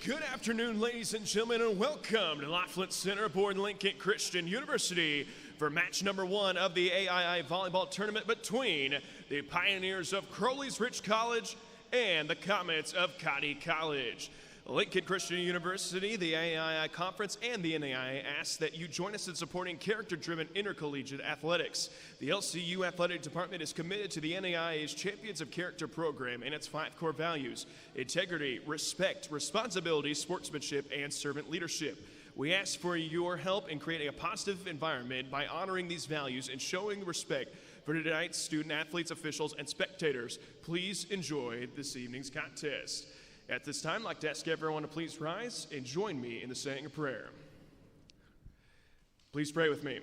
Good afternoon, ladies and gentlemen, and welcome to Laughlin Center aboard Lincoln Christian University for match number 1 of the A.I.I. Volleyball tournament between the Pioneers of Crowley's Ridge College and the Comets of Cotty College. Lincoln Christian University, the A.I.I. Conference, and the N.A.I.A. ask that you join us in supporting character-driven intercollegiate athletics. The LCU Athletic Department is committed to the N.A.I.A.'s Champions of Character program and its 5 core values: integrity, respect, responsibility, sportsmanship, and servant leadership. We ask for your help in creating a positive environment by honoring these values and showing respect for tonight's student athletes, officials, and spectators. Please enjoy this evening's contest. At this time, I'd like to ask everyone to please rise and join me in the saying of prayer. Please pray with me.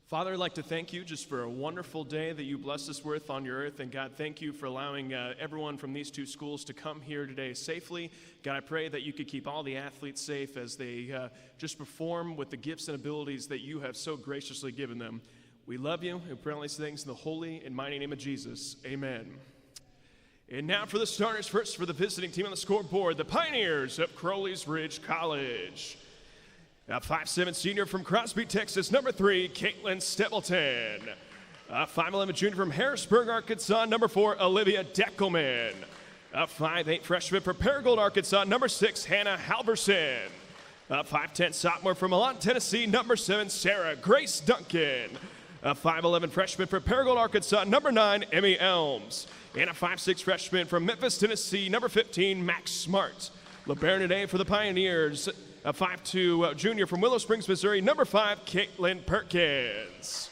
Father, I'd like to thank you just for a wonderful day that you blessed us with on your earth. And God, thank you for allowing everyone from these 2 schools to come here today safely. God, I pray that you could keep all the athletes safe as they just perform with the gifts and abilities that you have so graciously given them. We love you and pray all these things in the holy and mighty name of Jesus. Amen. And now for the starters, first for the visiting team on the scoreboard, the Pioneers of Crowley's Ridge College. A 5'7" senior from Crosby, Texas, number 3, Caitlin Stapleton. A 5'11" junior from Harrisburg, Arkansas, number 4, Olivia Deckelman. A 5'8" freshman from Paragould, Arkansas, number 6, Hannah Halverson. A 5'10" sophomore from Milan, Tennessee, number 7, Sarah Grace Duncan. A 5'11" freshman from Paragould, Arkansas, number 9, Emmy Elms. And a 5'6" freshman from Memphis, Tennessee, number 15, Max Smart. LeBaron today for the Pioneers, a 5'2" junior from Willow Springs, Missouri, number 5, Caitlin Perkins.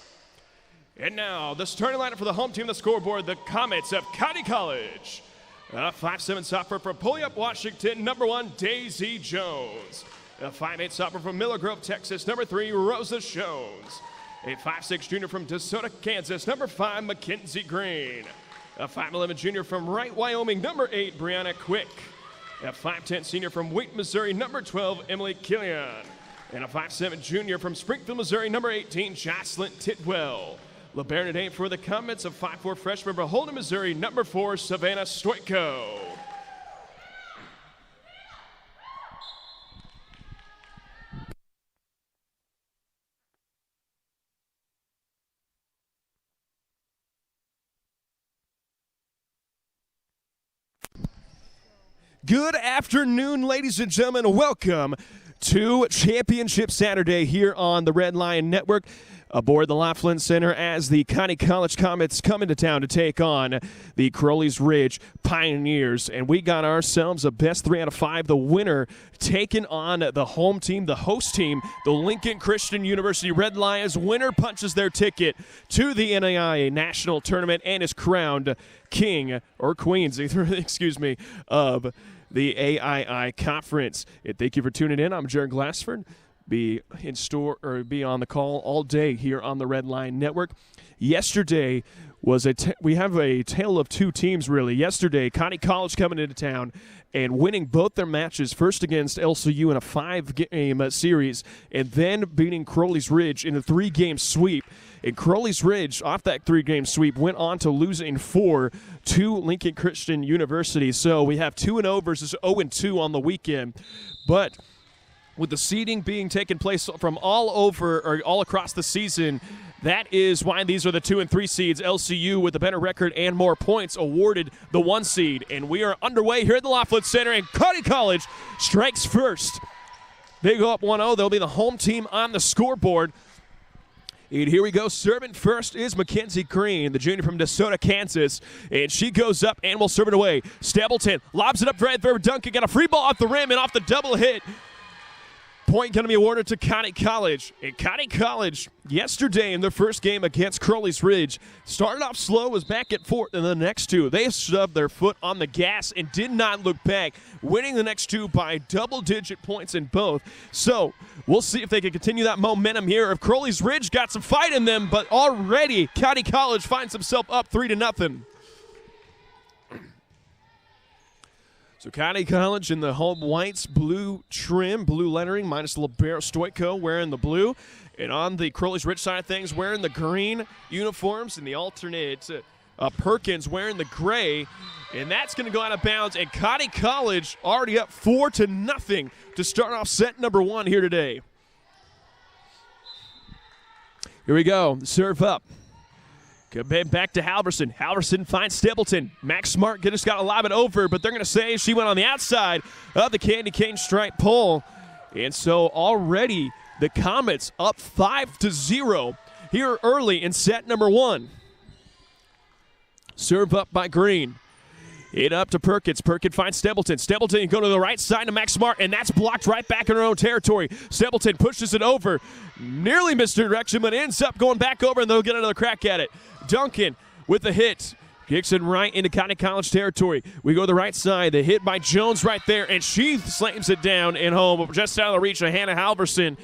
And now the starting lineup for the home team on the scoreboard, the Comets of Cotty College. A 5'7" sophomore from Puyallup, Washington, number 1, Daisy Jones. A 5'8" sophomore from Miller Grove, Texas, number 3, Rosa Jones. A 5'6" junior from DeSoto, Kansas, number 5, Mackenzie Green. A 5'11" junior from Wright, Wyoming, number 8, Brianna Quick. A 5'10" senior from Wheaton, Missouri, number 12, Emily Killian. And a 5'7" junior from Springfield, Missouri, number 18, Jocelyn Tidwell. LeBaron today for the Comets, of 5'4" freshman from Holden, Missouri, number 4, Savannah Stoico. Good afternoon, ladies and gentlemen. Welcome to Championship Saturday here on the Red Lion Network aboard the Laughlin Center as the Cotty College Comets come into town to take on the Crowley's Ridge Pioneers. And we got ourselves a best 3 out of 5. The winner taking on the home team, the host team, the Lincoln Christian University Red Lions. Winner punches their ticket to the N.A.I.A. National Tournament and is crowned king, or queens, excuse me, of the A.I.I. Conference. And thank you for tuning in. I'm Jared Glassford. Be on the call all day here on the Red Line Network. Yesterday was we have a tale of 2 teams, really. Yesterday, Cotty College coming into town and winning both their matches, first against LCU in a 5-game series, and then beating Crowley's Ridge in a 3-game sweep. And Crowley's Ridge, off that 3-game sweep, went on to lose in 4 to Lincoln Christian University. So we have 2-0 versus 0-2 on the weekend. But with the seeding being taken place from all over or all across the season, that is why these are the 2 and 3 seeds. LCU with a better record and more points awarded the 1 seed. And we are underway here at the Laughlin Center, and Cotty College strikes first. They go up 1-0. They'll be the home team on the scoreboard. And here we go. Serving first is Mackenzie Green, the junior from DeSoto, Kansas. And she goes up and will serve it away. Stapleton lobs it up right there. Duncan got a free ball off the rim and off the double hit. Point going to be awarded to Cotty College. And Cotty College, yesterday in their first game against Crowley's Ridge, started off slow, was back at 4th, and the next 2, they shoved their foot on the gas and did not look back, winning the next 2 by double-digit points in both. So we'll see if they can continue that momentum here. If Crowley's Ridge got some fight in them, but already Cotty College finds himself up 3-0. So Cotty College in the home whites, blue trim, blue lettering, minus Libero Stoico wearing the blue. And on the Crowley's Ridge side of things, wearing the green uniforms in the alternate Perkins wearing the gray, and that's going to go out of bounds. And Connie College already up 4-0 to start off set number 1 here today. Here we go. Serve up. Good back to Halverson. Halverson finds Stapleton. Max Smart just got to lob it over, but they're going to say she went on the outside of the candy cane stripe pole. And so already the Comets up 5-0 here early in set number 1. Serve up by Green. It up to Perkins. Perkins finds Stapleton. Stapleton go to the right side to Max Smart, and that's blocked right back in her own territory. Stapleton pushes it over. Nearly missed direction, but ends up going back over, and they'll get another crack at it. Duncan with the hit. Kicks it right into Connie College territory. We go to the right side. The hit by Jones right there, and she slams it down and home, just out of the reach of Hannah Halverson.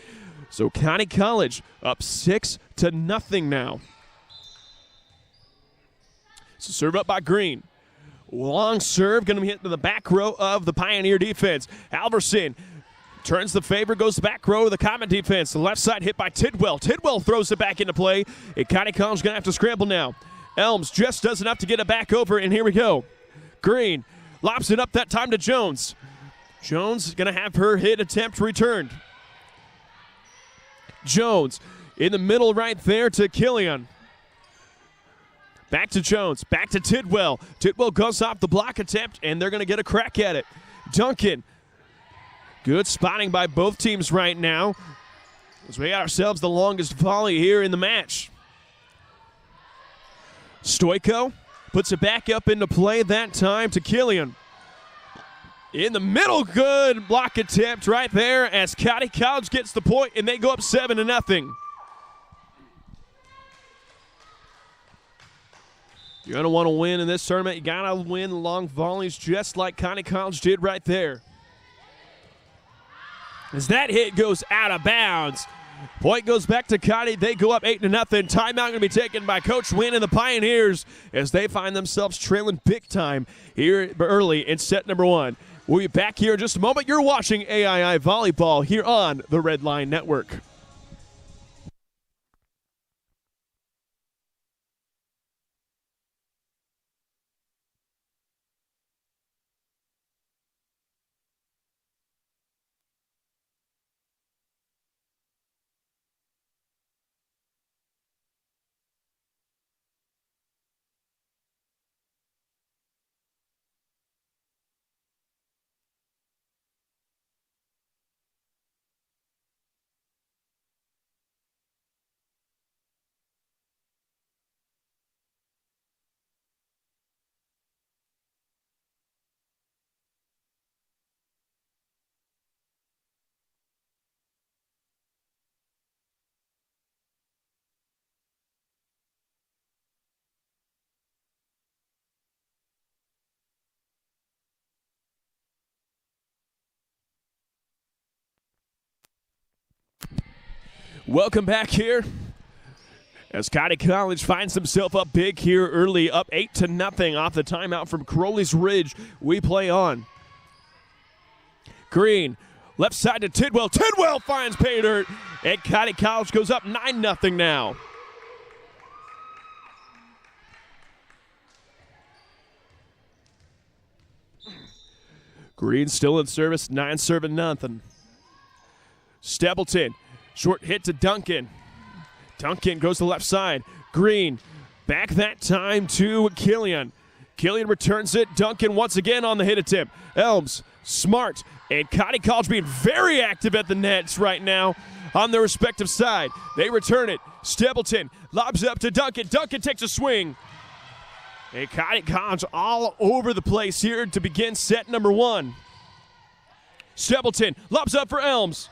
So Connie College up 6-0 now. So serve up by Green. Long serve, going to be hit to the back row of the Pioneer defense. Halverson turns the favor, goes to the back row of the Comet defense. The left side hit by Tidwell. Tidwell throws it back into play. And Connie College going to have to scramble now. Elms just does enough to get it back over, and here we go. Green lobs it up that time to Jones. Jones is going to have her hit attempt returned. Jones in the middle right there to Killian. Back to Jones, back to Tidwell. Tidwell goes off the block attempt, and they're going to get a crack at it. Duncan, good spotting by both teams right now, as we got ourselves the longest volley here in the match. Stoico puts it back up into play that time to Killian. In the middle, good block attempt right there as Connie College gets the point, and they go up 7-0. You're going to want to win in this tournament. You got to win long volleys just like Connie College did right there. As that hit goes out of bounds. Point goes back to Connie. They go up 8-0. Timeout going to be taken by Coach Wynn and the Pioneers as they find themselves trailing big time here early in set number 1. We'll be back here in just a moment. You're watching A.I.I. Volleyball here on the Red Line Network. Welcome back here as Connie College finds himself up big here early, up 8-0 off the timeout from Crowley's Ridge. We play on. Green, left side to Tidwell. Tidwell finds pay dirt, and Connie College goes up 9-0 now. Green still in service, 9-0. Stapleton. Short hit to Duncan. Duncan goes to the left side. Green back that time to Killian. Killian returns it. Duncan once again on the hit attempt. Elms, Smart, and Connie College being very active at the nets right now on their respective side. They return it. Stapleton lobs up to Duncan. Duncan takes a swing. And Connie College all over the place here to begin set number 1. Stapleton lobs up for Elms.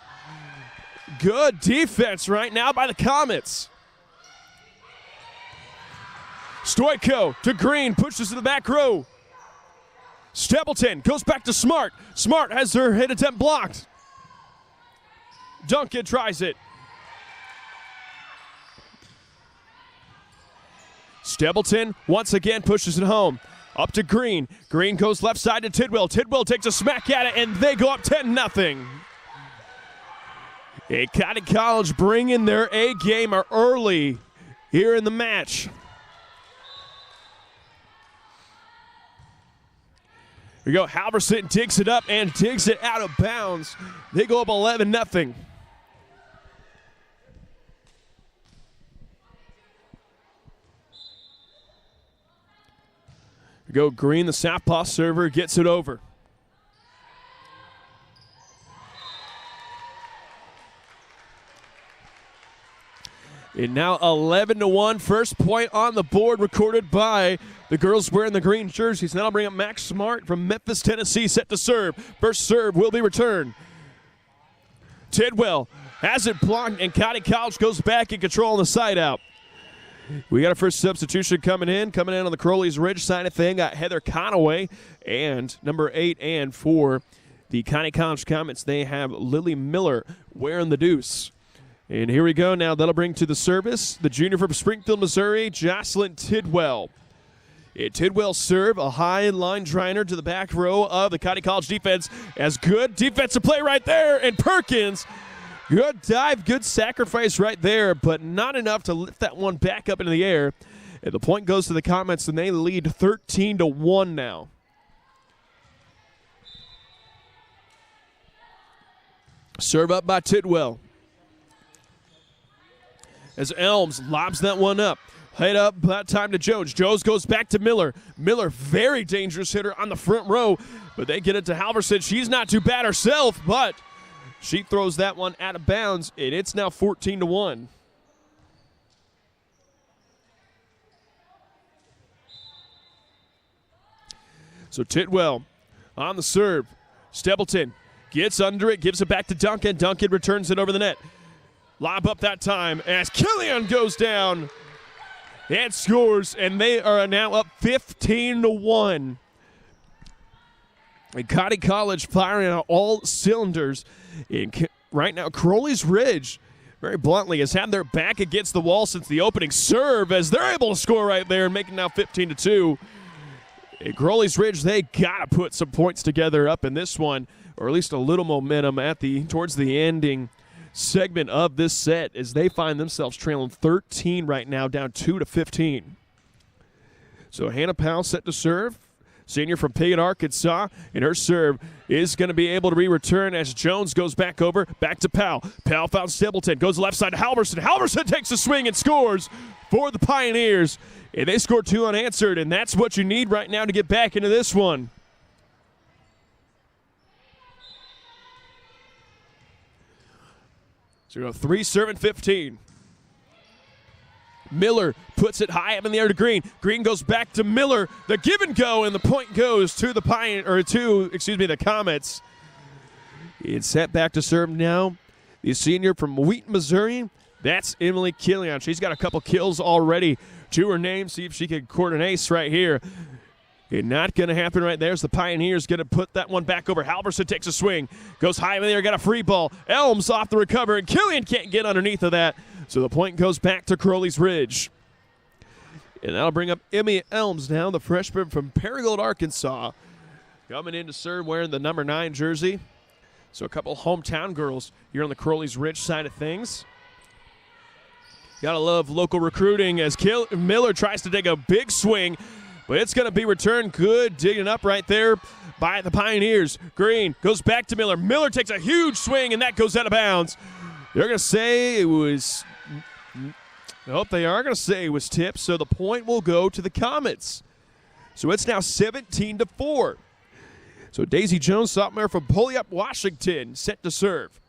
Good defense right now by the Comets. Stoico to Green, pushes to the back row. Stapleton goes back to Smart. Smart has her hit attempt blocked. Duncan tries it. Stapleton once again pushes it home. Up to Green. Green goes left side to Tidwell. Tidwell takes a smack at it, and they go up 10-0. Connie College bringing their A game early here in the match. we go. Halverson digs it up and digs it out of bounds. They go up 11-0. We go Green, the southpaw server, gets it over. And now 11-1, first point on the board recorded by the girls wearing the green jerseys. Now I'll bring up Max Smart from Memphis, Tennessee, set to serve. First serve will be returned. Tidwell has it blocked, and County College goes back in control on the side out. We got a first substitution coming in on the Crowley's Ridge side of thing. Got Heather Conaway, and number 8 and for the County College Comets, they have Lily Miller wearing the deuce. And here we go now. That'll bring to the service the junior from Springfield, Missouri, Jocelyn Tidwell. Tidwell serve, a high line driner to the back row of the County College defense. As good defensive play right there, and Perkins, good dive, good sacrifice right there, but not enough to lift that one back up into the air. And the point goes to the Comets, and they lead 13-1 now. Serve up by Tidwell. As Elms lobs that one up. Head up that time to Jones. Jones goes back to Miller. Miller, very dangerous hitter on the front row, but they get it to Halverson. She's not too bad herself, but she throws that one out of bounds, and it's now 14-1. So Tidwell on the serve. Stapleton gets under it, gives it back to Duncan. Duncan returns it over the net. Lob up that time as Killian goes down and scores, and they are now up 15-1. And County College firing on all cylinders. And right now, Crowley's Ridge, very bluntly, has had their back against the wall since the opening serve, as they're able to score right there and make it now 15-2. And Crowley's Ridge, they got to put some points together up in this one, or at least a little momentum towards the ending segment of this set, as they find themselves trailing 13 right now, down 2-15. So Hannah Powell set to serve, senior from Piggott, Arkansas, and her serve is going to be able to be returned as Jones goes back over, back to Powell. Powell found Stapleton, goes left side to Halverson. Halverson takes a swing and scores for the Pioneers, and they score 2 unanswered, and that's what you need right now to get back into this one. So we go 3 serving 15. Miller puts it high up in the air to Green. Green goes back to Miller. The give and go, and the point goes to the the Comets. It's set back to serve now. The senior from Wheaton, Missouri. That's Emily Killian. She's got a couple kills already to her name. See if she can court an ace right here. And not going to happen right there, as the Pioneers going to put that one back over. Halverson takes a swing, goes high in the air, got a free ball. Elms off the recover, and Killian can't get underneath of that. So the point goes back to Crowley's Ridge. And that'll bring up Emmy Elms now, the freshman from Paragould, Arkansas. Coming in to serve wearing the number 9 jersey. So a couple hometown girls here on the Crowley's Ridge side of things. Gotta love local recruiting, as Miller tries to take a big swing, but it's going to be returned good, digging up right there by the Pioneers. Green goes back to Miller. Miller takes a huge swing, and that goes out of bounds. They're going to say it was – nope, they are going to say it was tipped, so the point will go to the Comets. So it's now 17-4. So Daisy Jones, sophomore from Puyallup, Washington, set to serve.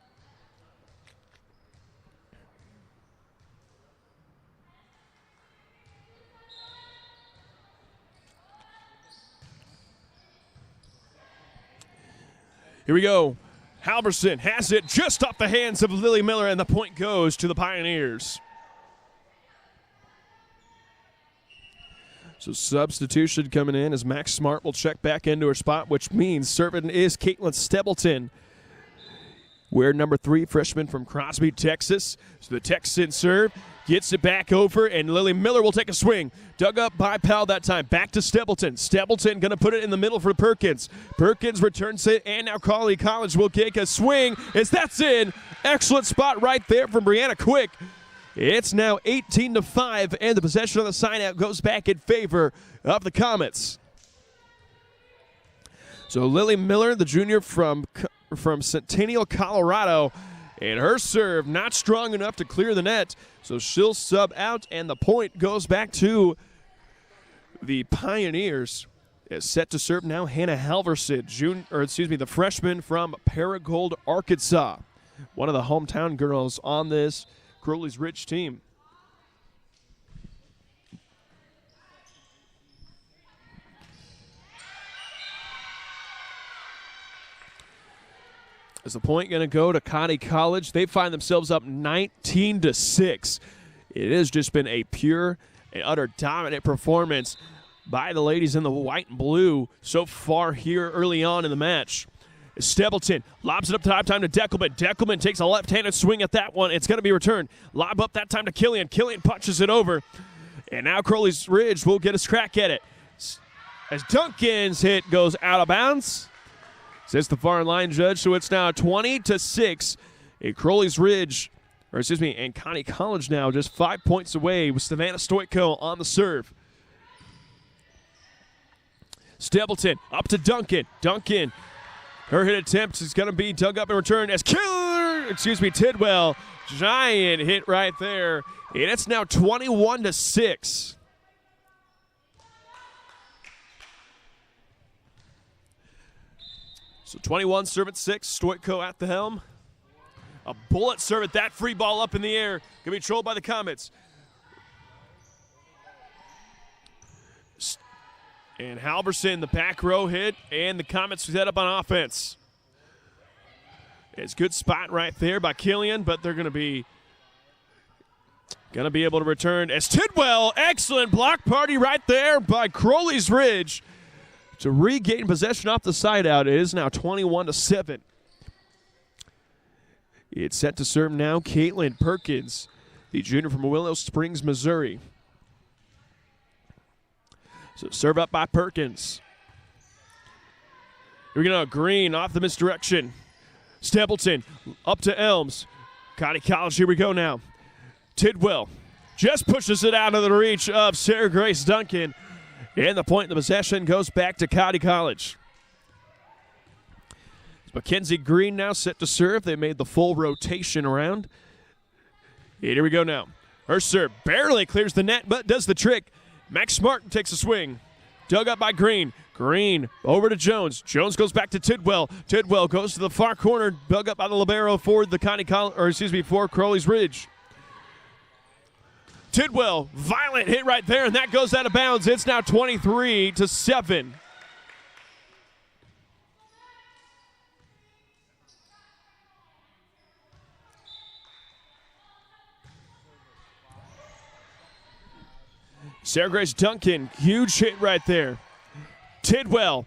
Here we go. Halverson has it just off the hands of Lily Miller, and the point goes to the Pioneers. So substitution coming in as Max Smart will check back into her spot, which means serving is Caitlin Stapleton. We're number 3, freshman from Crosby, Texas. So the Texan serve gets it back over, and Lily Miller will take a swing. Dug up by Powell that time. Back to Stapleton. Stapleton going to put it in the middle for Perkins. Perkins returns it, and now County College will take a swing as that's in. Excellent spot right there from Brianna Quick. It's now 18-5, and the possession on the side out goes back in favor of the Comets. So Lily Miller, the junior from Centennial, Colorado, and her serve not strong enough to clear the net. So she'll sub out, and the point goes back to the Pioneers. Is set to serve now Hannah Halverson, the freshman from Paragould, Arkansas. One of the hometown girls on this Crowley's Ridge team. Is the point going to go to Connie College? They find themselves up 19-6. It has just been a pure and utter dominant performance by the ladies in the white and blue so far here early on in the match. Stapleton lobs it up top time to Deckelman. Deckelman takes a left-handed swing at that one. It's going to be returned. Lob up that time to Killian. Killian punches it over. And now Crowley's Ridge will get a crack at it. As Duncan's hit goes out of bounds. Says the far line judge, so it's now 20-6. And Crowley's Ridge, and Connie College now just 5 points away with Savannah Stoitko on the serve. Stapleton up to Duncan. Duncan, her hit attempt is going to be dug up and returned as Tidwell. Giant hit right there. And it's now 21-6. So 21 serve at 6. Stoitko at the helm. A bullet serve at that free ball up in the air. Going to be controlled by the Comets. And Halverson, the back row hit, and the Comets set up on offense. It's a good spot right there by Killian, but they're going to be able to return as Tidwell. Excellent block party right there by Crowley's Ridge to regain possession off the side out. It is now 21-7. It's set to serve now Caitlin Perkins, the junior from Willow Springs, Missouri. So serve up by Perkins. Here we go. Green off the misdirection. Stapleton up to Elms. Connie College, here we go now. Tidwell just pushes it out of the reach of Sarah Grace Duncan. And the point in the possession goes back to Connie College. Mackenzie Green now set to serve. They made the full rotation around. And here we go now. Her serve barely clears the net, but does the trick. Max Martin takes a swing. Dug up by Green. Green over to Jones. Jones goes back to Tidwell. Tidwell goes to the far corner. Dug up by the libero for the for Crowley's Ridge. Tidwell, violent hit right there, and that goes out of bounds. It's now 23-7. Sarah Grace Duncan, huge hit right there. Tidwell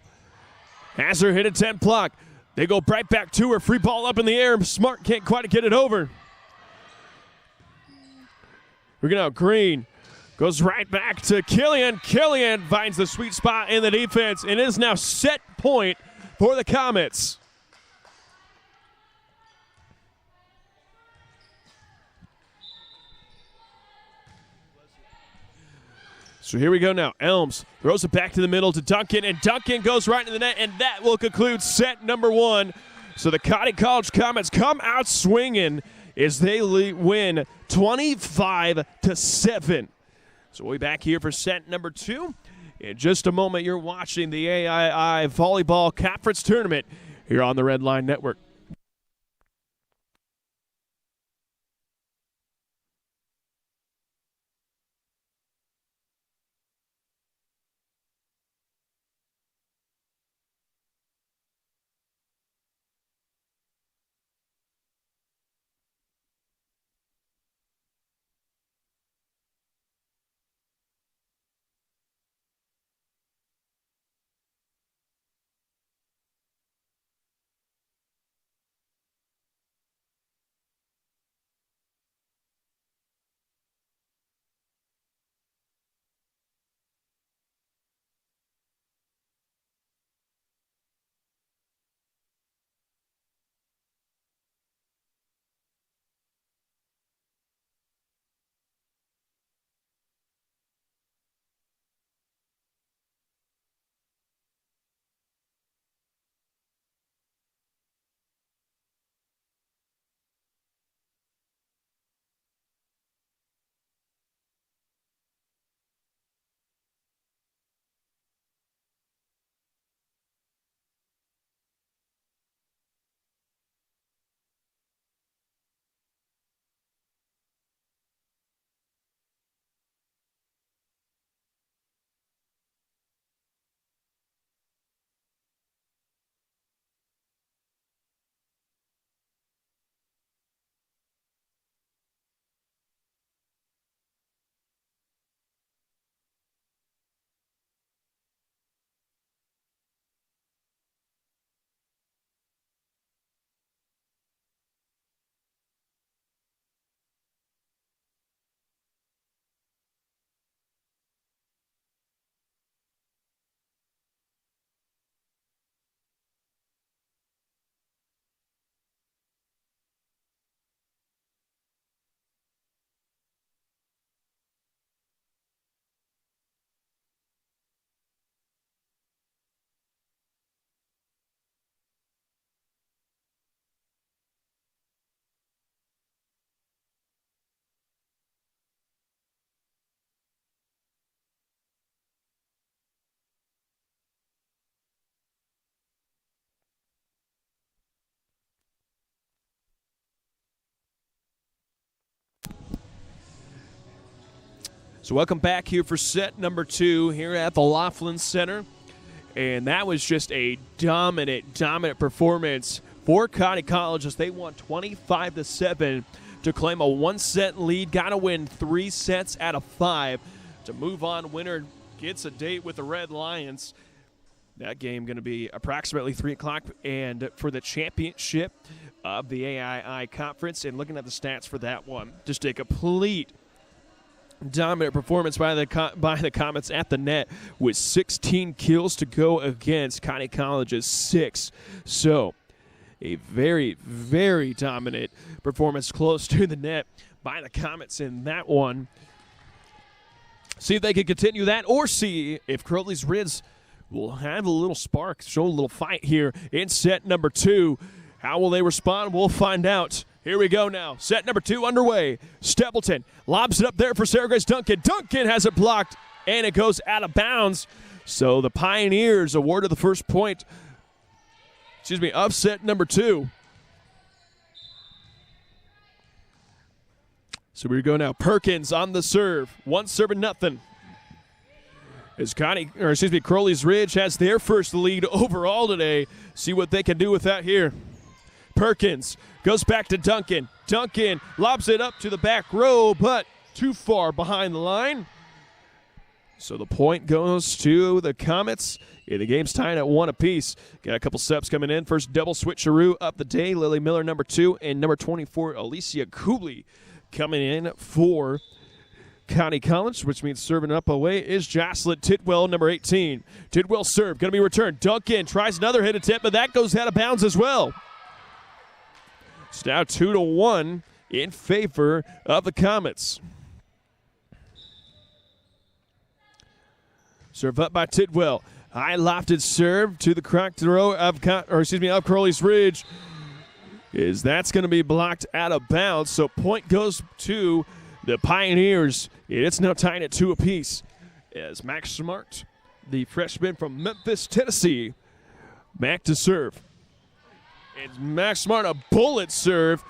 has her hit attempt block. They go right back to her. Free ball up in the air. Smart can't quite get it over. We're going to Green. Goes right back to Killian. Killian finds the sweet spot in the defense, and it is now set point for the Comets. So here we go now. Elms throws it back to the middle to Duncan, and Duncan goes right into the net, and that will conclude set number 1. So the Connie College Comets come out swinging as they win 25-7. So we'll be back here for set number 2. In just a moment, you're watching the A.I.I. Volleyball Conference Tournament here on the Red Line Network. So welcome back here for set number 2 here at the Laughlin Center. And that was just a dominant performance for Connie College as they won 25-7 to claim a 1-set lead. Got to win 3 sets out of 5 to move on. Winner gets a date with the Red Lions. That game going to be approximately 3 o'clock. And for the championship of the A.I.I conference, and looking at the stats for that one, just a complete dominant performance by the Comets at the net with 16 kills to go against Connie College's 6. So a very, very dominant performance close to the net by the Comets in that one. See if they can continue that, or see if Crowley's Ridge will have a little spark, show a little fight here in set number 2. How will they respond? We'll find out. Here we go now. Set number 2 underway. Stapleton lobs it up there for Sarah Grace Duncan. Duncan has it blocked, and it goes out of bounds. So the Pioneers awarded the first point, of set number 2. So we go now. Perkins on the serve. 1-0. As Crowley's Ridge has their first lead overall today. See what they can do with that here. Perkins goes back to Duncan. Duncan lobs it up to the back row, but too far behind the line. So the point goes to the Comets. The game's tied at 1 apiece. Got a couple subs coming in. First double switcheroo of the day. Lily Miller, number 2, and number 24, Alicia Kubley, coming in for Connie College, which means serving up away is Jocelyn Tidwell, number 18. Tidwell serve, going to be returned. Duncan tries another hit attempt, but that goes out of bounds as well. It's now 2-1 in favor of the Comets. Serve up by Tidwell. High lofted serve to the cracked row of Crowley's Ridge. That's going to be blocked out of bounds. So point goes to the Pioneers. It's now tied at 2 apiece. As Max Smart, the freshman from Memphis, Tennessee, back to serve. It's Max Smart, a bullet serve.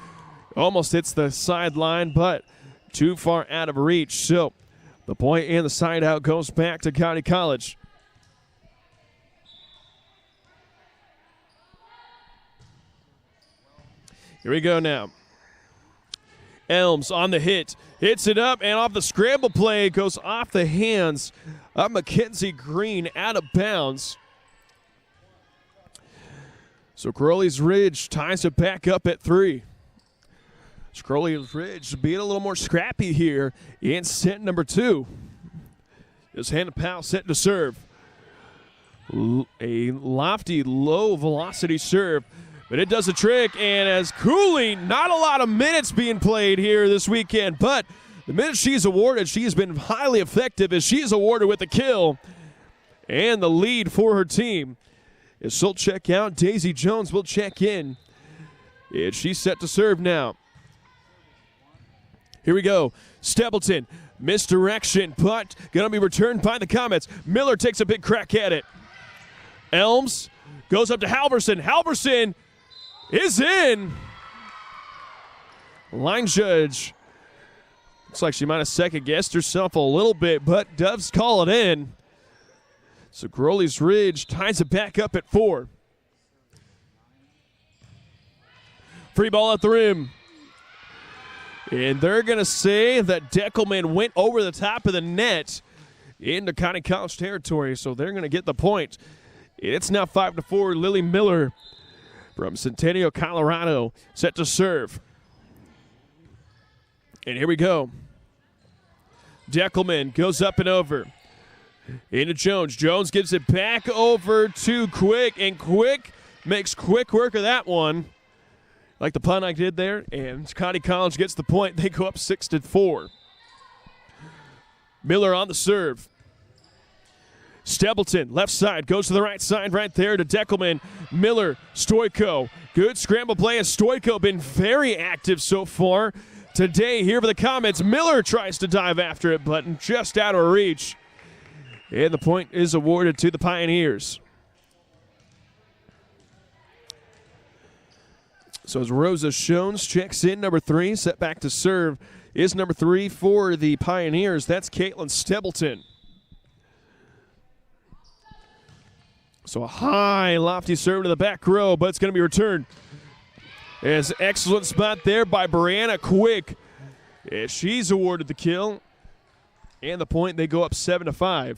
Almost hits the sideline, but too far out of reach. So the point and the side out goes back to Connie College. Here we go now. Elms on the hit. Hits it up, and off the scramble play, goes off the hands of Mackenzie Green, out of bounds. So Crowley's Ridge ties it back up at 3. Crowley's Ridge being a little more scrappy here in set number 2. As Hannah Powell set to serve. A lofty, low-velocity serve. But it does a trick, and as Cooley, not a lot of minutes being played here this weekend, but the minutes she's awarded, she has been highly effective as she is awarded with the kill and the lead for her team. As she'll check out, Daisy Jones will check in, and she's set to serve now. Here we go. Stapleton, misdirection, but going to be returned by the Comets. Miller takes a big crack at it. Elms goes up to Halverson. Halverson is in. Line judge. Looks like she might have second-guessed herself a little bit, but does call it in. So Crowley's Ridge ties it back up at 4. Free ball at the rim. And they're going to say that Deckelman went over the top of the net into Connie College territory, so they're going to get the point. It's now 5-4. Lily Miller from Centennial, Colorado, set to serve. And here we go. Deckelman goes up and over. Into Jones. Jones gives it back over to Quick, and Quick makes quick work of that one. Like the pun I did there, and Connie College gets the point. They go up 6-4. Miller on the serve. Stapleton, left side, goes to the right side right there to Deckelman. Miller, Stoico. Good scramble play, and Stoico been very active so far today here for the Comets. Miller tries to dive after it, but just out of reach. And the point is awarded to the Pioneers. So as Rosa Shones checks in, number 3, set back to serve is number 3 for the Pioneers. That's Caitlin Stebleton. So a high, lofty serve to the back row, but it's going to be returned. It's an excellent spot there by Brianna Quick. Yeah, she's awarded the kill. And the point, they go up 7-5.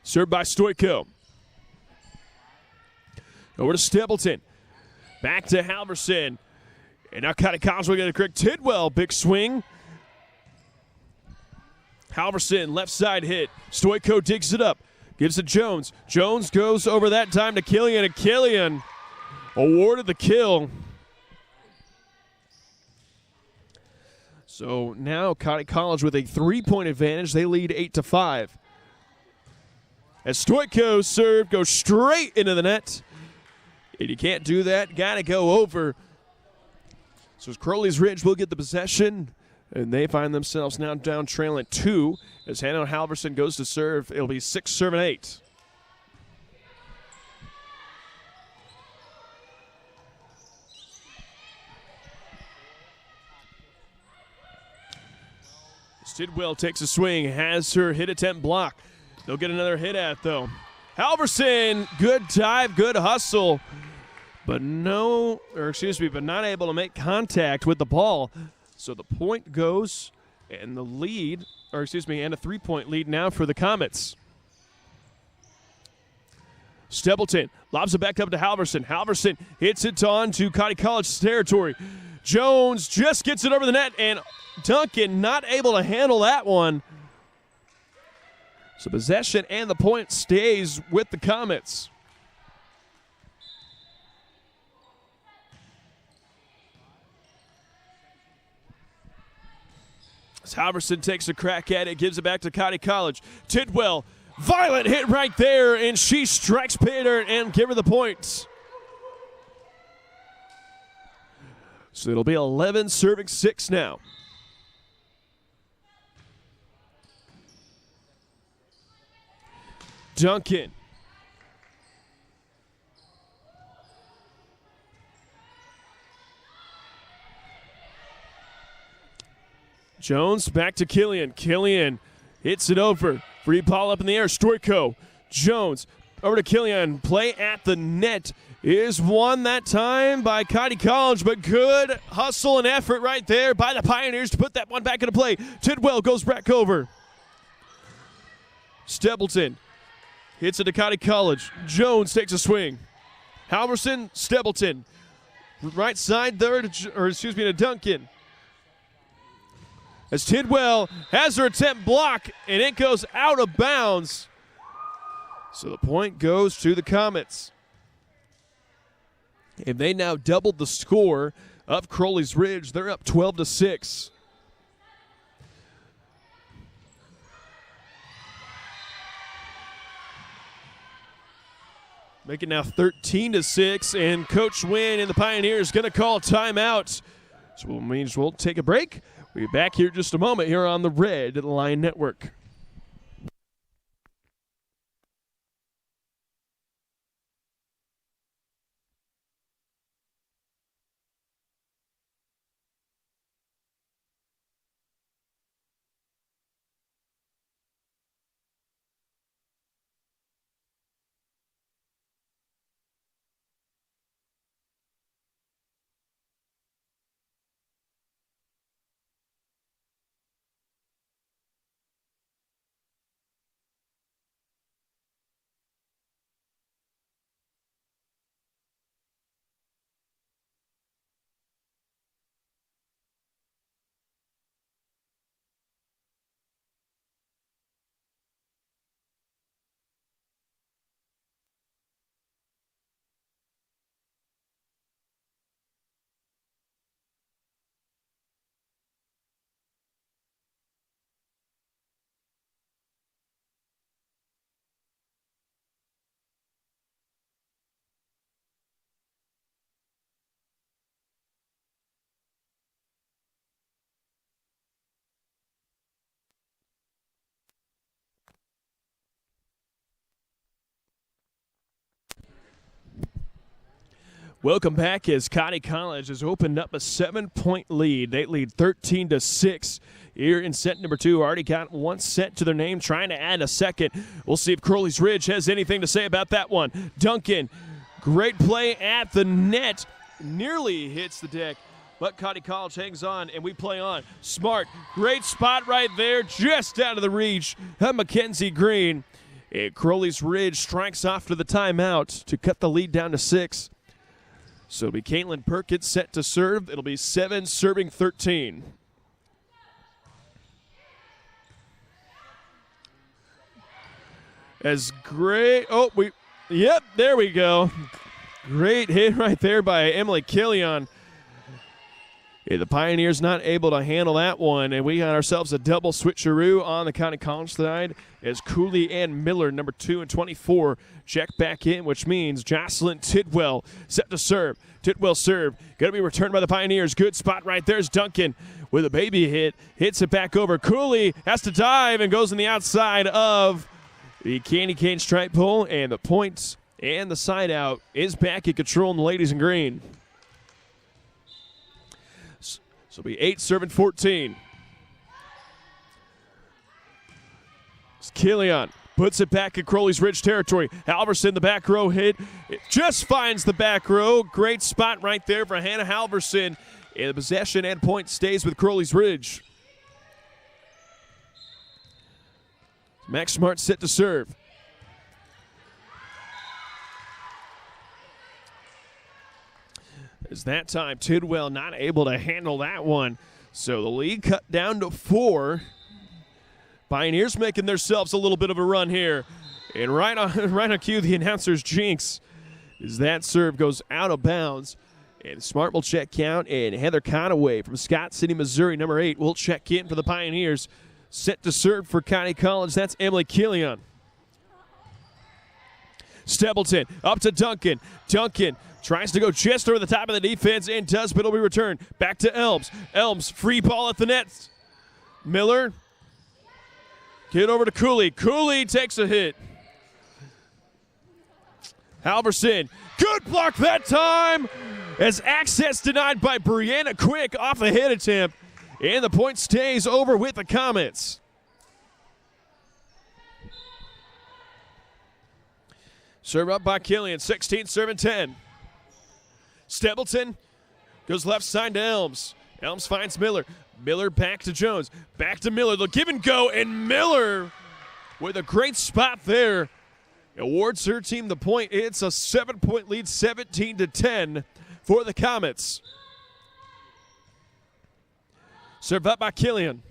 Served by Stoyko. Over to Stapleton. Back to Halverson. And now Connie Collins will get a correct. Tidwell, big swing. Halverson, left side hit. Stoyko digs it up. Gives it Jones. Jones goes over that time to Killian. And Killian awarded the kill. So now Connie College with a 3-point advantage. They lead 8-5. As Stoyko's serve goes straight into the net. And you can't do that. Got to go over. So Crowley's Ridge will get the possession. And they find themselves now down trailing 2. As Hannah Halverson goes to serve, it'll be 6-7-8. Tidwell takes a swing, has her hit attempt blocked. They'll get another hit at though. Halverson, good dive, good hustle, but not able to make contact with the ball. So the point goes, and the lead, and a 3-point lead now for the Comets. Stapleton lobs it back up to Halverson. Halverson hits it on to Connie College territory. Jones just gets it over the net, and Duncan not able to handle that one. So possession and the point stays with the Comets. As Halverson takes a crack at it, gives it back to Connie College. Tidwell, violent hit right there, and she strikes Peter and give her the points. So it'll be 11 serving 6 now. Duncan. Jones back to Killian. Killian hits it over. Free ball up in the air. Stoyko. Jones over to Killian. Play at the net is won that time by Connie College, but good hustle and effort right there by the Pioneers to put that one back into play. Tidwell goes back over. Stapleton hits it to Connie College. Jones takes a swing. Halverson, Stapleton. Right side there to Duncan. As Tidwell has her attempt blocked, and it goes out of bounds. So the point goes to the Comets. And they now doubled the score of Crowley's Ridge. They're up 12-6. Make it now 13-6, and Coach Wynn and the Pioneers going to call timeout. So it means we'll take a break. We'll be back here in just a moment here on the Red Line Network. Welcome back as Connie College has opened up a 7-point lead. They lead 13-6 here in set number 2. Already got one set to their name, trying to add a second. We'll see if Crowley's Ridge has anything to say about that one. Duncan, great play at the net. Nearly hits the deck, but Connie College hangs on, and we play on. Smart, great spot right there, just out of the reach of Mackenzie Green. And Crowley's Ridge strikes off to the timeout to cut the lead down to 6. So it'll be Caitlin Perkins set to serve. It'll be 7 serving 13. As great, there we go. Great hit right there by Emily Killian. Yeah, the Pioneers not able to handle that one, and we got ourselves a double switcheroo on the Connie College side as Cooley and Miller, number 2 and 24, check back in, which means Jocelyn Tidwell set to serve. Tidwell serve, going to be returned by the Pioneers. Good spot right there's Duncan with a baby hit, hits it back over. Cooley has to dive and goes on the outside of the candy cane stripe pole, and the points and the side out is back in control in the ladies in green. So it'll be 8 serving 14. Killian puts it back in Crowley's Ridge territory. Halverson, the back row hit. It just finds the back row. Great spot right there for Hannah Halverson. And the possession and point stays with Crowley's Ridge. Max Smart set to serve. As that time, Tidwell not able to handle that one. So the lead cut down to 4. Pioneers making themselves a little bit of a run here. And right on cue, the announcer's jinx as that serve goes out of bounds. And Smart will check count, and Heather Conaway from Scott City, Missouri, number 8, will check in for the Pioneers. Set to serve for Connie College, that's Emily Killian. Stapleton up to Duncan. Duncan tries to go just over the top of the defense and does, but it'll be returned. Back to Elms. Elms, free ball at the net. Miller. Get over to Cooley. Cooley takes a hit. Halverson. Good block that time. As access denied by Brianna Quick off a hit attempt. And the point stays over with the Comets. Serve up by Killian. 16 serving 10. Stapleton goes left side to Elms. Elms finds Miller. Miller back to Jones. Back to Miller. The give and go, and Miller with a great spot there awards her team the point. It's a 7-point lead, 17-10 for the Comets. Served up by Killian.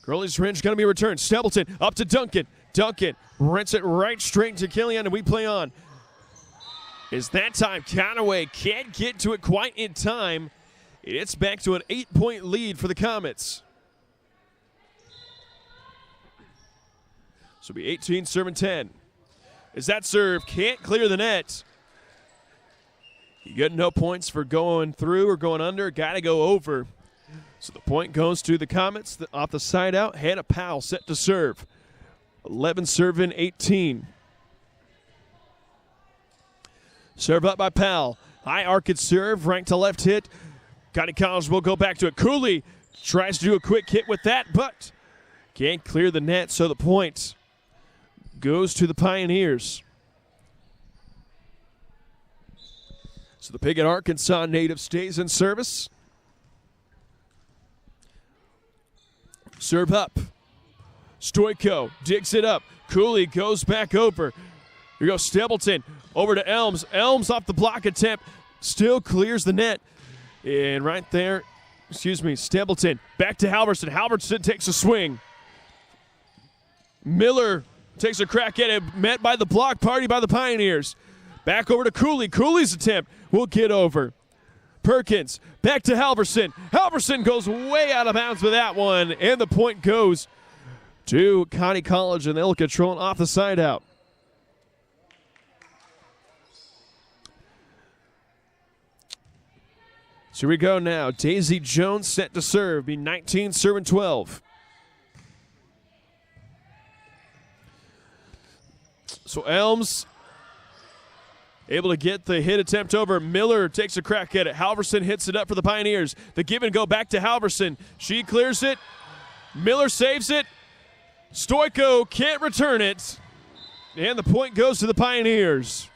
Crowley's Ridge going to be returned. Stapleton up to Duncan. Duncan rents it right straight to Killian, and we play on. Is that time Conaway can't get to it quite in time. It's back to an 8-point lead for the Comets. So it'll be 18 serving 10. As that serve can't clear the net. You get no points for going through or going under. Got to go over. So the point goes to the Comets. Off the side out, Hannah Powell set to serve. 11 serving 18. Serve up by Powell. High arced serve, right to left hit. Connie College will go back to it. Cooley tries to do a quick hit with that, but can't clear the net, so the point goes to the Pioneers. So the Piggott, Arkansas native stays in service. Serve up. Stoyko digs it up. Cooley goes back over. Here goes Stapleton over to Elms. Elms off the block attempt. Still clears the net. And right there, Stapleton back to Halverson. Halverson takes a swing. Miller takes a crack at it, met by the block party by the Pioneers. Back over to Cooley. Cooley's attempt will get over. Perkins back to Halverson. Halverson goes way out of bounds with that one, and the point goes to Connie College, and they'll control it off the side out. So here we go now. Daisy Jones set to serve. Be 19 serving 12. So Elms able to get the hit attempt over. Miller takes a crack at it. Halverson hits it up for the Pioneers. The give and go back to Halverson. She clears it. Miller saves it. Stoyko can't return it. And the point goes to the Pioneers.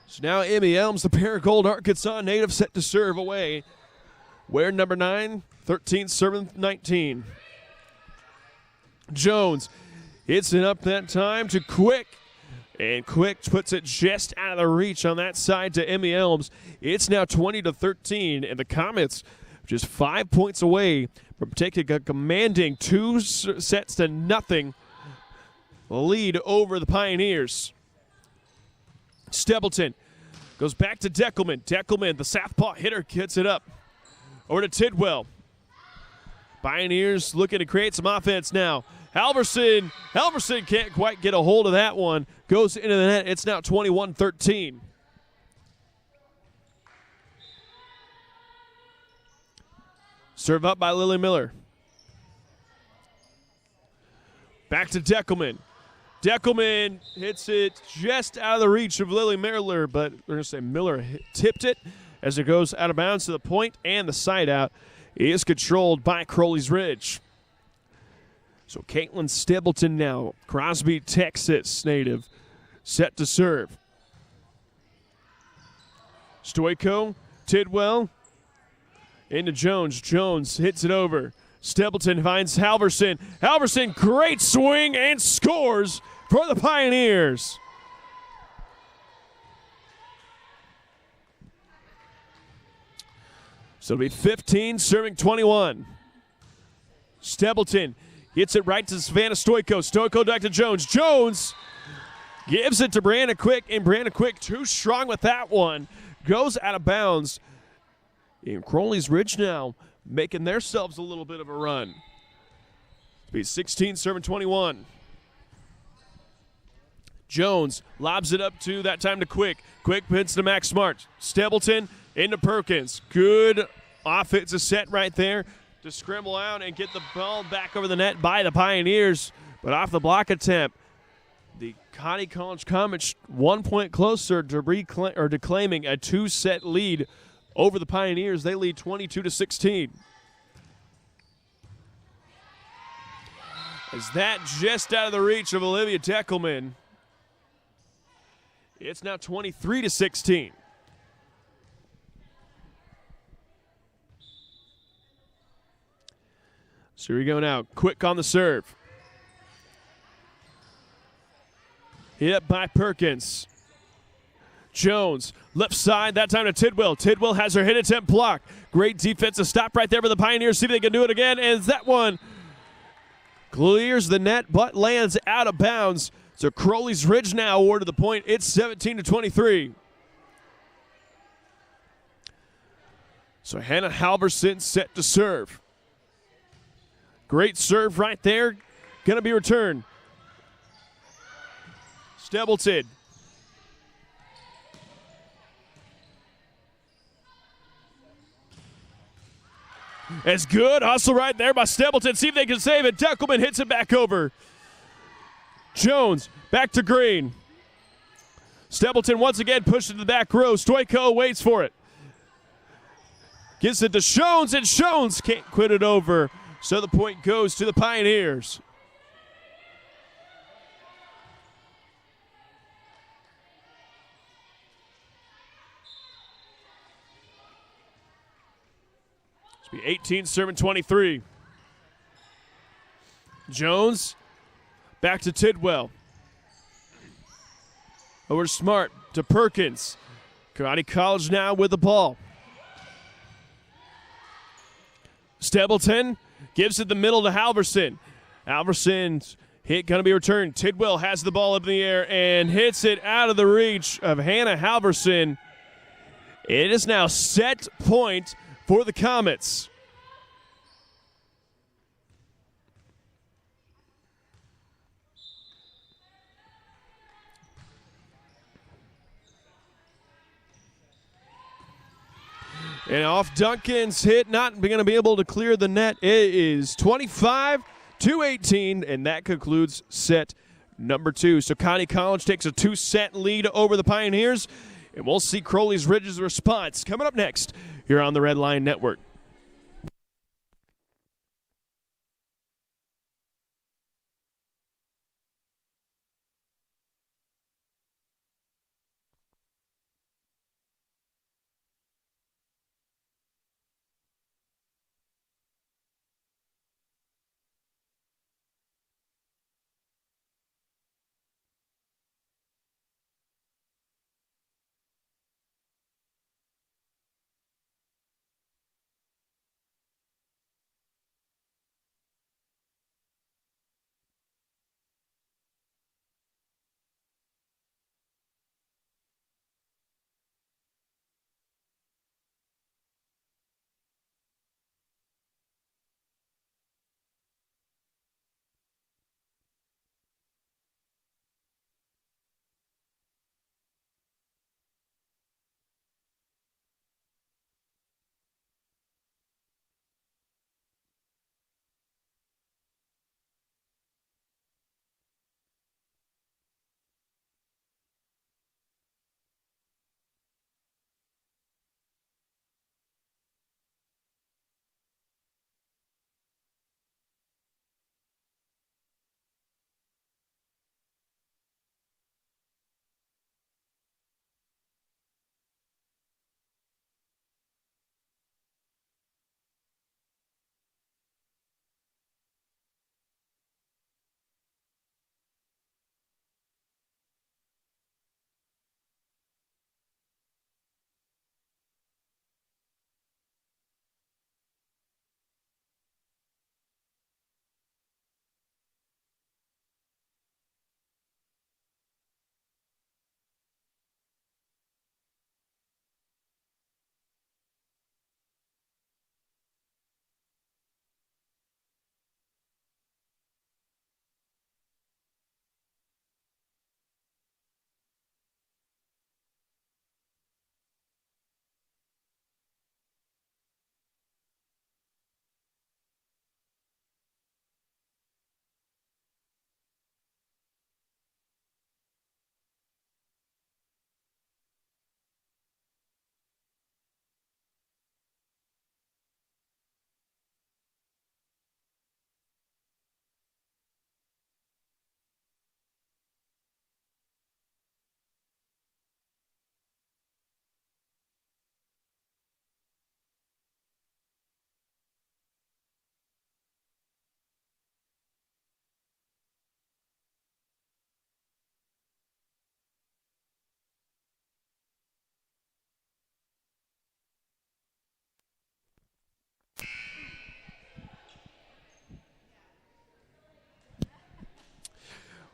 So now Emmy Elms, the Paragould Arkansas native, set to serve away. Ware number 9, 13, serving 19. Jones hits it up that time to Quick. And Quick puts it just out of the reach on that side to Emmy Elms. It's now 20-13, and the Comets just 5 points away from taking a commanding 2-0 lead over the Pioneers. Stapleton goes back to Deckelman. Deckelman, the southpaw hitter, gets it up. Over to Tidwell. Pioneers looking to create some offense now. Halverson can't quite get a hold of that one. Goes into the net. It's now 21-13. Serve up by Lily Miller. Back to Deckelman. Deckelman hits it just out of the reach of Lily Miller, but we're going to say Miller tipped it as it goes out of bounds to the point, and the side out is controlled by Crowley's Ridge. So Caitlin Stapleton now, Crosby, Texas native, set to serve. Stoyko, Tidwell, into Jones. Jones hits it over. Stapleton finds Halverson. Halverson, great swing and scores for the Pioneers. So it'll be 15, serving 21. Stapleton hits it right to Savannah Stoyko. Stoyko back to Jones. Jones gives it to Brandon Quick, and Brandon Quick too strong with that one. Goes out of bounds. And Crowley's Ridge now making themselves a little bit of a run. It'll be 16, serving 21. Jones lobs it up to that time to Quick. Quick hits to Max Smart. Stapleton into Perkins. Good offensive set right there to scramble out and get the ball back over the net by the Pioneers. But off the block attempt, the Connie College Comets 1 point closer to claiming a 2-set lead over the Pioneers. They lead 22-16. Is that just out of the reach of Olivia Deckelman? It's now 23-16. So here we go now. Quick on the serve. Hit up by Perkins. Jones, left side, that time to Tidwell. Tidwell has her hit attempt blocked. Great defensive stop right there for the Pioneers. See if they can do it again. And that one clears the net, but lands out of bounds. So Crowley's Ridge now awarded the point. It's 17-23. So Hannah Halverson set to serve. Great serve right there. Going to be returned. Stapleton. It's good. Hustle right there by Stapleton. See if they can save it. Deckelman hits it back over. Jones back to Green. Stapleton once again pushed to the back row. Stoyko waits for it. Gives it to Shones, and Shones can't quit it over. So the point goes to the Pioneers. It's be 18, serving 23. Jones back to Tidwell. Over Smart to Perkins. Karate College now with the ball. Stapleton gives it the middle to Halverson. Halverson's hit going to be returned. Tidwell has the ball up in the air and hits it out of the reach of Hannah Halverson. It is now set point for the Comets. And off Duncan's hit, not going to be able to clear the net. It is 25-18, and that concludes set number 2. So Connie College takes a 2-set lead over the Pioneers, and we'll see Crowley's Ridge's response coming up next here on the Red Line Network.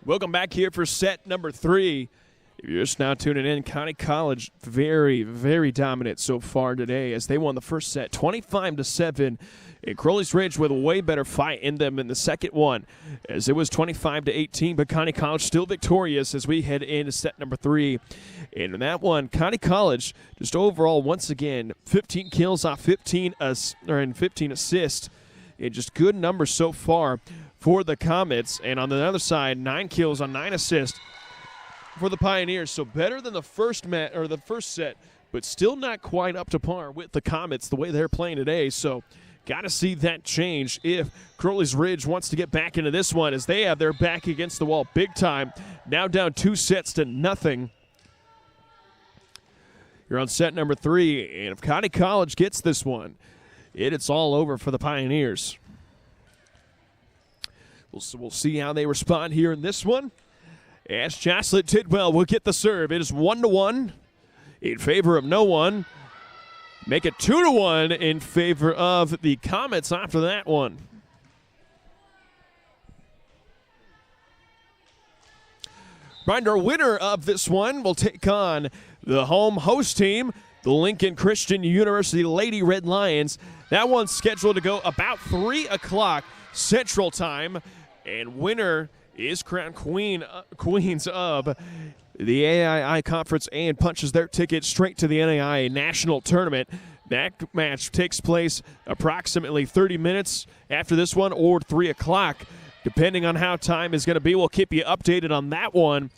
Welcome back here for set number 3. If you're just now tuning in, Connie College very, very dominant so far today as they won the first set 25-7. And Crowley's Ridge with a way better fight in them in the second one as it was 25-18, but Connie College still victorious as we head into set number 3. And in that one, Connie College just overall once again 15 kills off 15 assists. And just good numbers so far for the Comets. And on the other side, 9 kills on 9 assists for the Pioneers. So better than the first set, but still not quite up to par with the Comets the way they're playing today. So got to see that change if Crowley's Ridge wants to get back into this one as they have their back against the wall big time. Now down 2-0. You're on set number 3, and if Connie College gets this one, it's all over for the Pioneers. We'll see how they respond here in this one. As Jocelyn Tidwell will get the serve. It is 1-1 in favor of no one. Make it 2-1 in favor of the Comets after that one. Right, our winner of this one will take on the home host team, the Lincoln Christian University Lady Red Lions. That one's scheduled to go about 3 o'clock Central Time. And winner is crowned queens of the A.I.I. Conference and punches their ticket straight to the A.I.I. National Tournament. That match takes place approximately 30 minutes after this one, or 3 o'clock depending on how time is going to be, we'll keep you updated on that one.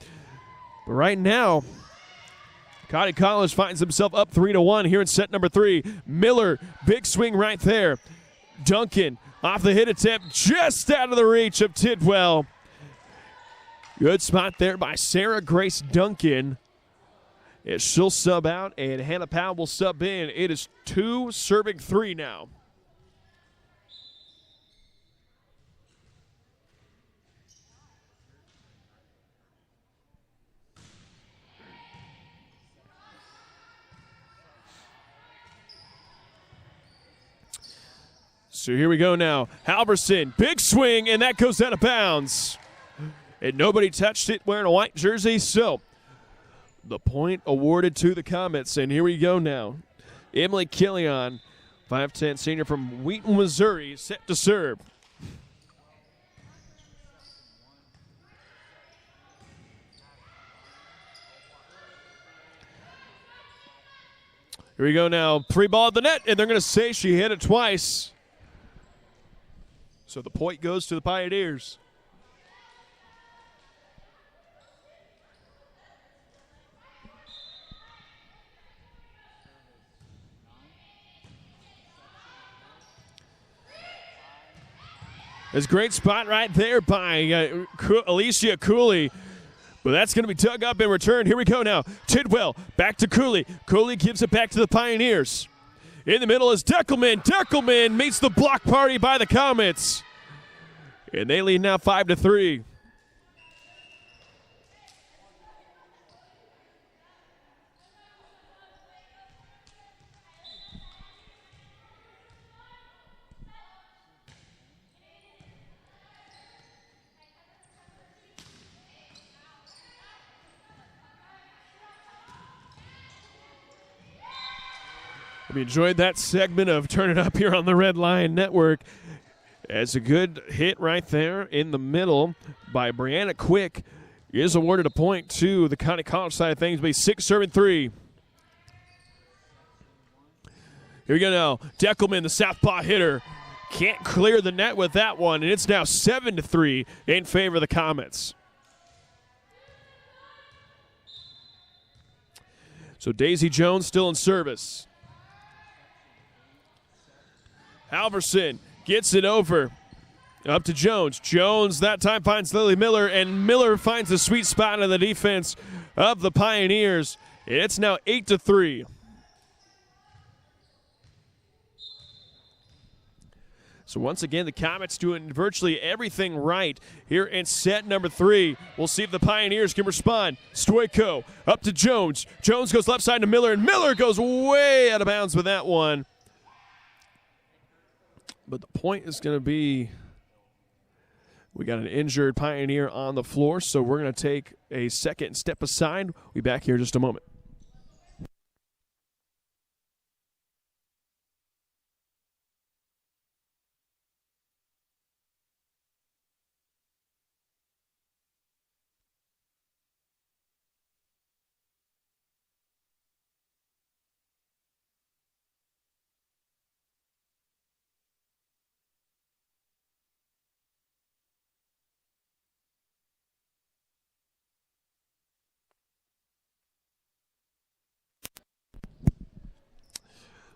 But right now, Connie College finds himself up 3-1 here in set number 3. Miller, big swing right there. Duncan off the hit attempt, just out of the reach of Tidwell. Good spot there by Sarah Grace Duncan. As she'll sub out and Hannah Powell will sub in. It is 2 serving 3 now. So here we go now. Halverson, big swing, and that goes out of bounds. And nobody touched it wearing a white jersey, so the point awarded to the Comets. And here we go now. Emily Killian, 5'10" senior from Wheaton, Missouri, set to serve. Here we go now. Free ball at the net, and they're going to say she hit it twice. So the point goes to the Pioneers. It's a great spot right there by Alicia Cooley. But that's going to be dug up in return. Here we go now. Tidwell back to Cooley. Cooley gives it back to the Pioneers. In the middle is Deckelman. Deckelman meets the block party by the Comets. And they lead now 5-3. We enjoyed that segment of Turn It Up here on the Red Lion Network. As a good hit right there in the middle by Brianna Quick is awarded a point to the Connie College side of things. Be 6-3. Here we go now. Deckelman, the southpaw hitter, can't clear the net with that one, and it's now 7-3 in favor of the Comets. So Daisy Jones still in service. Halverson gets it over. Up to Jones. Jones that time finds Lily Miller, and Miller finds the sweet spot in the defense of the Pioneers. It's now 8-3. So once again, the Comets doing virtually everything right here in set number 3. We'll see if the Pioneers can respond. Stoyko up to Jones. Jones goes left side to Miller, and Miller goes way out of bounds with that one. But the point is going to be, we got an injured Pioneer on the floor, so we're going to take a second step aside. We'll be back here in just a moment.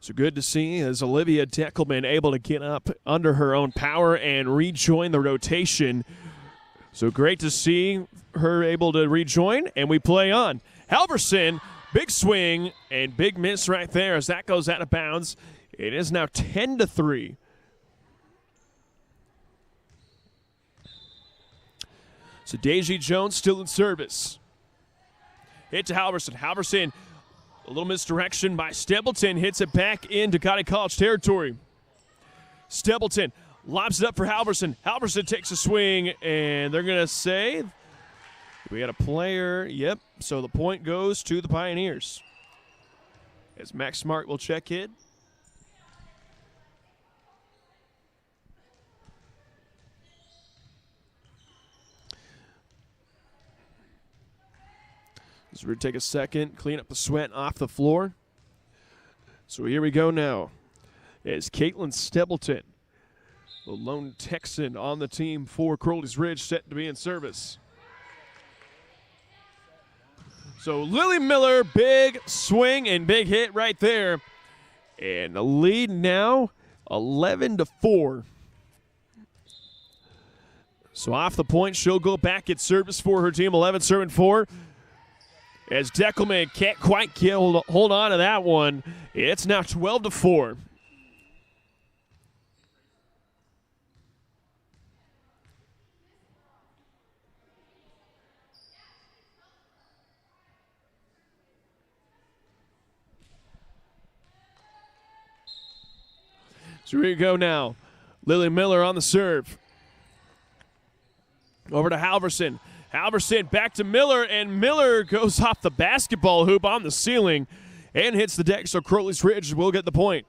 So good to see as Olivia Deckelman able to get up under her own power and rejoin the rotation. So great to see her able to rejoin, and we play on. Halverson, big swing and big miss right there as that goes out of bounds. It is now 10-3. So Daisy Jones still in service. Hit to Halverson. Halverson, a little misdirection by Stapleton, hits it back into Connie College territory. Stapleton lobs it up for Halverson. Halverson takes a swing, and they're going to say we got a player. Yep, so the point goes to the Pioneers. As Max Smart will check in. So we're going to take a second, clean up the sweat off the floor. So here we go now. As Caitlin Stapleton the lone Texan on the team for Crowley's Ridge, set to be in service. So Lily Miller, big swing and big hit right there. And the lead now 11-4. So off the point, she'll go back at service for her team, 11-4. As Deckelman can't quite hold on to that one. It's now 12-4. So here you go now. Lily Miller on the serve. Over to Halverson. Halverson back to Miller, and Miller goes off the basketball hoop on the ceiling and hits the deck, so Crowley's Ridge will get the point.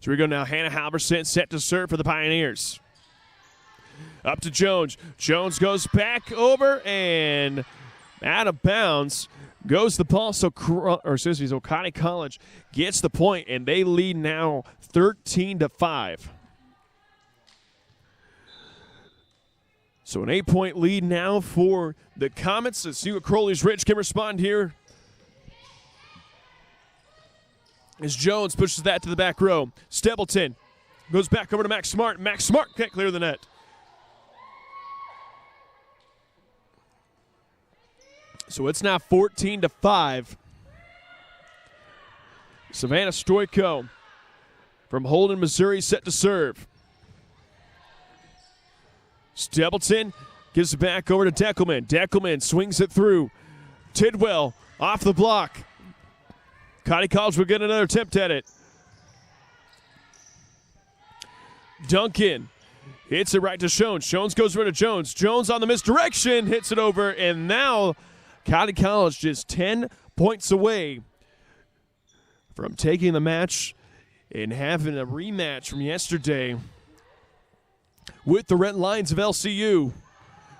So we go now. Hannah Halverson set to serve for the Pioneers. Up to Jones. Jones goes back over and out of bounds goes the ball. So, Connie College gets the point, and they lead now 13-5. So an 8-point lead now for the Comets. Let's see what Crowley's Ridge can respond here. As Jones pushes that to the back row. Stapleton goes back over to Max Smart. Max Smart can't clear the net. So it's now 14-5. Savannah Stoyko from Holden, Missouri, set to serve. Stapleton gives it back over to Deckelman. Deckelman swings it through. Tidwell off the block. Connie College will get another attempt at it. Duncan hits it right to Jones. Jones goes over to Jones. Jones on the misdirection, hits it over, and now Connie College just 10 points away from taking the match and having a rematch from yesterday with the Red Lions of LCU.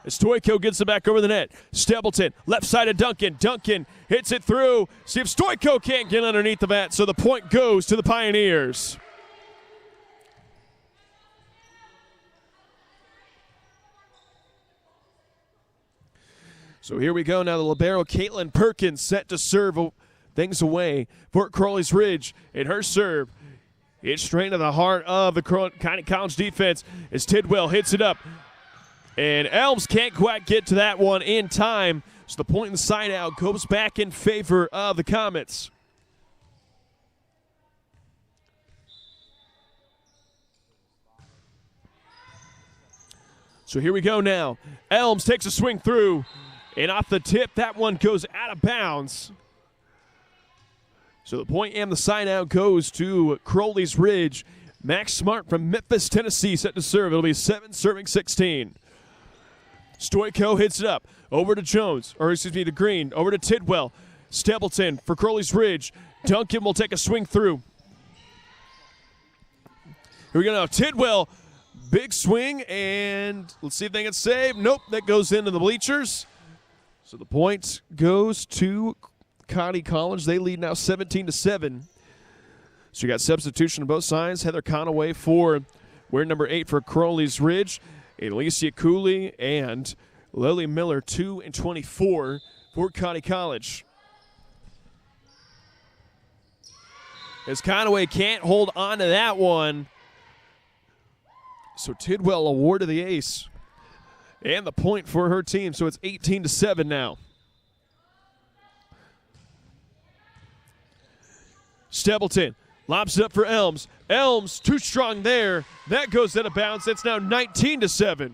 As Stoyko gets it back over the net. Stapleton, left side of Duncan. Duncan hits it through. See if Stoyko can't get underneath the bat, so the point goes to the Pioneers. So here we go now. The libero, Caitlin Perkins, set to serve things away for Crowley's Ridge. And her serve, it's straight to the heart of the Connie College defense as Tidwell hits it up. And Elms can't quite get to that one in time. So the point in the side out goes back in favor of the Comets. So here we go now. Elms takes a swing through. And off the tip, that one goes out of bounds. So the point and the side out goes to Crowley's Ridge. Max Smart from Memphis, Tennessee, set to serve. It'll be 7 serving 16. Stoyko hits it up. Over to Jones, to Green. Over to Tidwell. Stapleton for Crowley's Ridge. Duncan will take a swing through. Here we go now. Tidwell, big swing, and let's see if they can save. Nope, that goes into the bleachers. So the point goes to Connie College. They lead now 17-7. So you got substitution on both sides. Heather Conaway for wear number 8 for Crowley's Ridge. Alicia Cooley and Lily Miller, 2 and 24 for Connie College. As Conaway can't hold on to that one. So Tidwell awarded the ace. And the point for her team, so it's 18-7 now. Stapleton lobs it up for Elms. Elms too strong there. That goes out of bounds. It's now 19-7.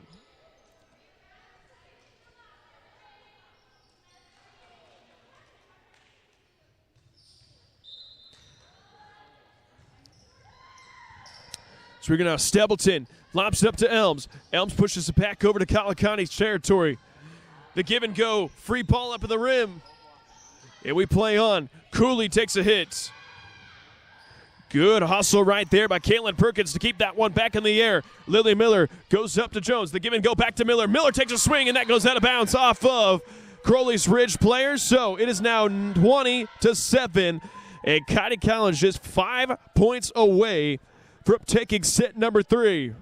So we're going to Stapleton. Lobs it up to Elms. Elms pushes it back over to Kalikani's territory. The give and go. Free ball up at the rim. And we play on. Cooley takes a hit. Good hustle right there by Caitlin Perkins to keep that one back in the air. Lily Miller goes up to Jones. The give and go back to Miller. Miller takes a swing, and that goes out of bounds off of Crowley's Ridge players. So it is now 20-7, and County College just 5 points away from taking set number 3.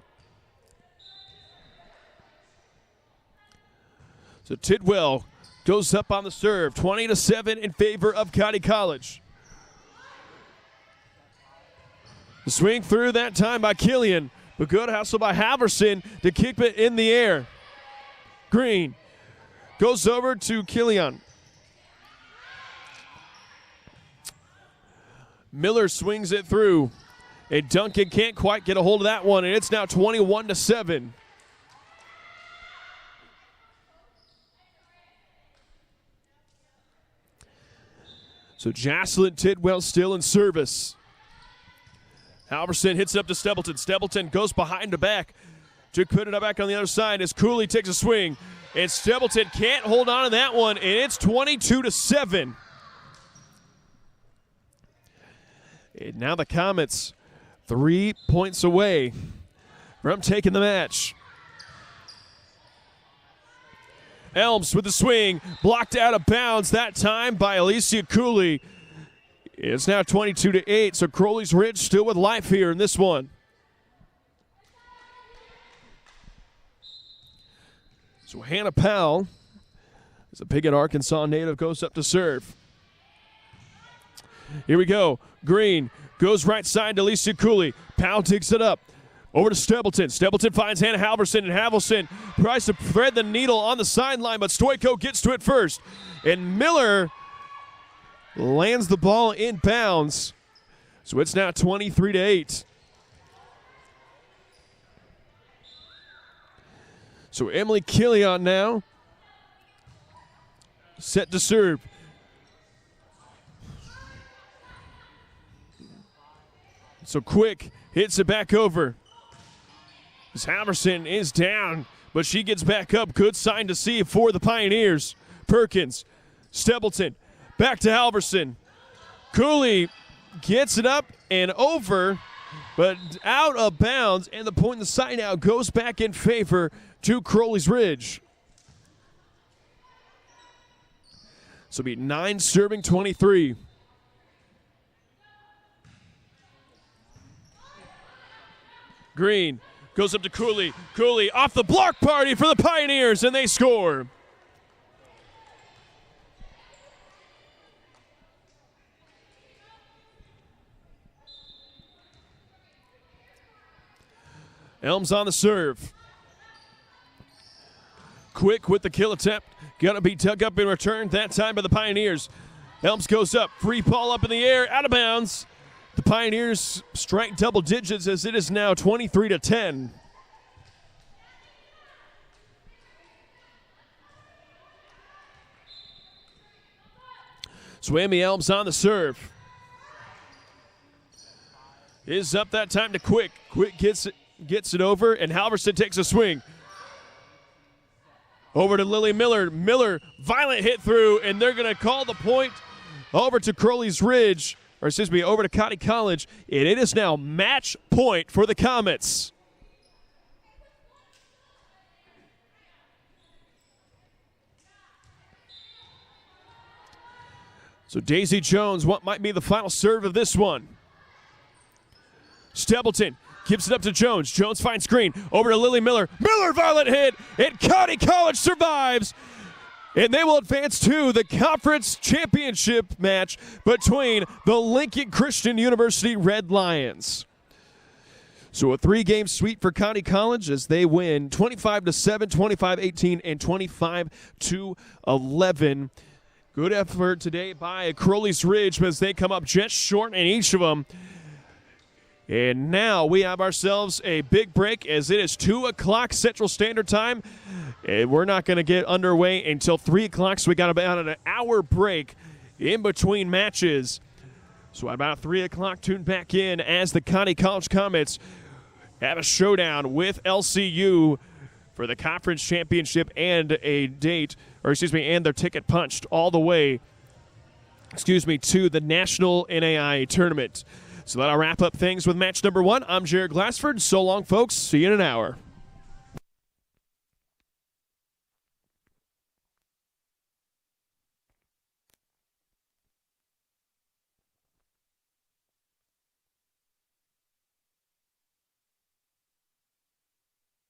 So Tidwell goes up on the serve, 20-7 in favor of County College. The swing through that time by Killian, but good hustle by Halverson to keep it in the air. Green goes over to Killian. Miller swings it through, and Duncan can't quite get a hold of that one, and it's now 21-7. So Jocelyn Tidwell still in service. Halverson hits it up to Stapleton. Stapleton goes behind the back to put it back on the other side as Cooley takes a swing. And Stapleton can't hold on to that one, and it's 22-7. And now the Comets 3 points away from taking the match. Elms with the swing, blocked out of bounds that time by Alicia Cooley. It's now 22-8, so Crowley's Ridge still with life here in this one. So Hannah Powell, as a Piggott, Arkansas native, goes up to serve. Here we go. Green goes right side to Alicia Cooley. Powell takes it up. Over to Stapleton. Stapleton finds Hannah Halverson, and Halverson tries to thread the needle on the sideline, but Stoyko gets to it first. And Miller lands the ball in bounds. So it's now 23-8. So Emily Killian now set to serve. So Quick hits it back over. As Halverson is down, but she gets back up. Good sign to see for the Pioneers. Perkins, Stapleton, back to Halverson. Cooley gets it up and over, but out of bounds, and the point in the side out goes back in favor to Crowley's Ridge. So it'll be 9 serving 23. Green goes up to Cooley. Cooley off the block party for the Pioneers, and they score. Elms on the serve. Quick with the kill attempt. Gonna be dug up in return that time by the Pioneers. Elms goes up. Free ball up in the air. Out of bounds. The Pioneers strike double digits as it is now 23-10. Swamy Elms on the serve. Is up that time to Quick. Quick gets it over, and Halverson takes a swing. Over to Lily Miller. Miller, violent hit through, and they're going to call the point over to Crowley's Ridge. Or excuse me, over to County College, and it is now match point for the Comets. So Daisy Jones, what might be the final serve of this one? Stapleton gives it up to Jones. Jones finds Green. Over to Lily Miller. Miller, violent hit, and County College survives. And they will advance to the conference championship match between the Lincoln Christian University Red Lions. So a 3-game sweep for County College as they win 25-7, 25-18, and 25-11. Good effort today by Crowley's Ridge as they come up just short in each of them. And now we have ourselves a big break as it is 2 o'clock Central Standard Time. And we're not going to get underway until 3 o'clock, so we got about an hour break in between matches. So about 3 o'clock, tune back in as the County College Comets have a showdown with LCU for the conference championship and and their ticket punched all the way, to the National A.I.I tournament. So that'll wrap up things with match number 1. I'm Jared Glassford. So long, folks. See you in an hour.